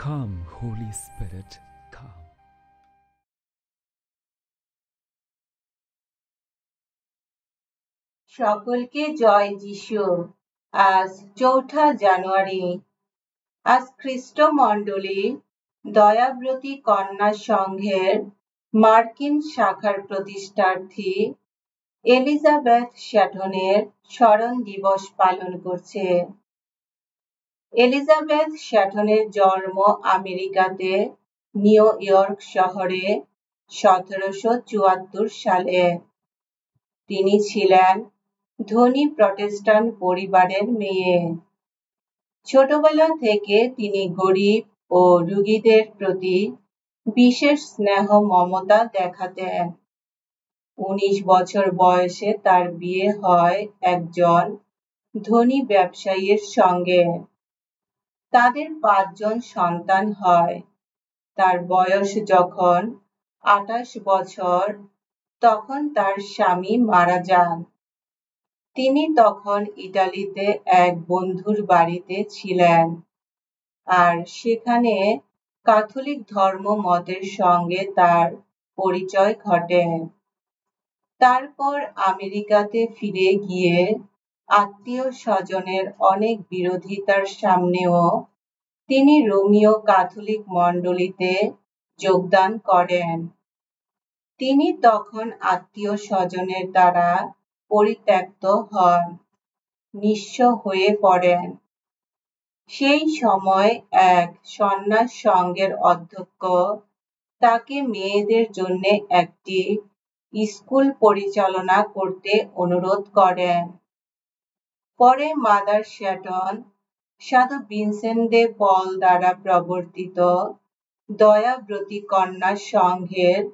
Come, Holy Spirit, come. সকলকে জয় যিশু। আজ ৪ঠা জানুয়ারি। আজ খ্রিস্টমণ্ডলী দয়াব্রতী কন্যা সংঘের মার্কিন শাখার প্রতিষ্ঠার্থী এলিজাবেথ শ্যাটনের স্মরণ দিবস পালন করছে। এলিজাবেথ শ্যাটনের জন্ম আমেরিকাতে নিউ ইয়র্ক শহরে ১৭৭৪ সালে। তিনি ছিলেন ধনী প্রটেস্ট্যান্ট পরিবারের মেয়ে। ছোটবেলা থেকে তিনি গরিব ও রোগীদের প্রতি বিশেষ স্নেহ মমতা দেখাতেন। ১৯ বছর বয়সে তার বিয়ে হয় একজন ধনী ব্যবসায়ীর সঙ্গে। তাদের ৫ জন সন্তান হয়। তার বয়স যখন ২৮ বছর তখন তার স্বামী মারা যান। তিনি তখন ইতালিতে এক বন্ধুর বাড়িতে ছিলেন, আর সেখানে ক্যাথলিক ধর্ম মতের সঙ্গে তার পরিচয় ঘটে। তারপর আমেরিকাতে ফিরে গিয়ে আত্মীয় স্বজনের অনেক বিরোধিতার সামনেও তিনি রোমীয় ক্যাথলিক মণ্ডলীতে যোগদান করেন। তিনি তখন আত্মীয় স্বজনের দ্বারা পরিত্যক্ত হন, নিঃস্ব হয়ে পড়েন। সেই সময় এক সন্ন্যাস সংঘের অধ্যক্ষ তাকে মেয়েদের জন্য একটি স্কুল পরিচালনা করতে অনুরোধ করেন। পরে মাদার শ্যাটন সাধু ভিনসেন্ট দে পল দ্বারা প্রবর্তিত দয়াব্রতী কন্যা সংঘের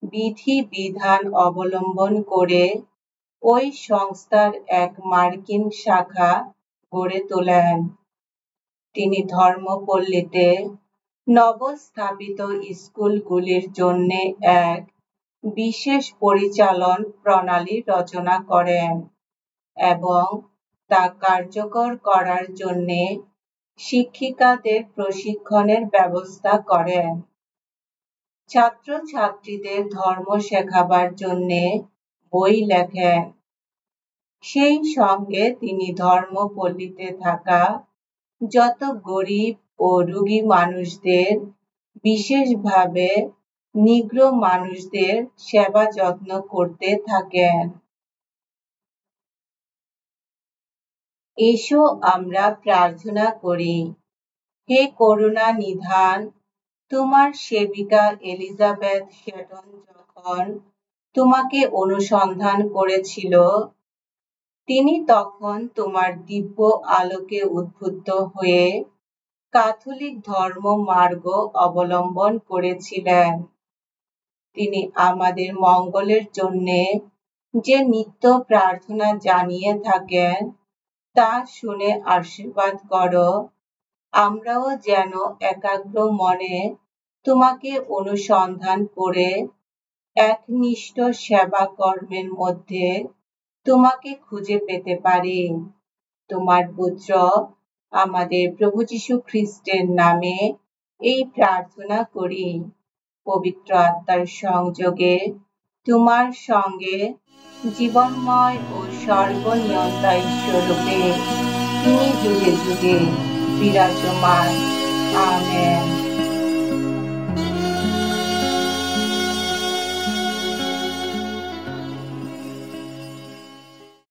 বিধি-বিধান অবলম্বন করে ওই সংস্থার এক মার্কিন শাখা গড়ে তোলেন। তিনি ধর্মপল্লীতে নবস্থাপিত স্কুলগুলির জন্য এক বিশেষ পরিচালন প্রণালী রচনা করেন এবং তা কার্যকর করার জন্য শিক্ষিকাদের প্রশিক্ষণের ব্যবস্থা করেন। ছাত্রছাত্রীদের ধর্ম শেখাবার জন্য বই লেখেন। সেই সঙ্গে তিনি ধর্মপল্লীতে থাকা যত গরিব ও রোগী মানুষদের, বিশেষভাবে নিগ্র মানুষদের সেবা যত্ন করতে থাকেন। এসো আমরা প্রার্থনা করি। হে করুণা নিধান, তোমার সেবিকা এলিজাবেথ শ্যাটন যখন তোমাকে অনুসন্ধান করেছিল, তিনি তখন তোমার দিব্য আলোকে উদ্বুদ্ধ হয়ে ক্যাথলিক ধর্ম মার্গ অবলম্বন করেছিলেন। তিনি আমাদের মঙ্গলের জন্য যে নিত্য প্রার্থনা জানিয়ে থাকেন তা শুনে আশীর্বাদ করো। আমরাও যেন একাগ্র মনে তোমাকে অনুসন্ধান করে একনিষ্ঠ সেবা কর্মের মধ্যে তোমাকে খুঁজে পেতে পারি। তোমার পুত্র আমাদের প্রভু যীশু খ্রিস্টের নামে এই প্রার্থনা করি। পবিত্র আত্মার সংযোগে তোমার সঙ্গে জীবনময় ও সর্বনিয়ন্তা ঈশ্বররূপে তিনি যুগে যুগে বিরাজমান। আমেন।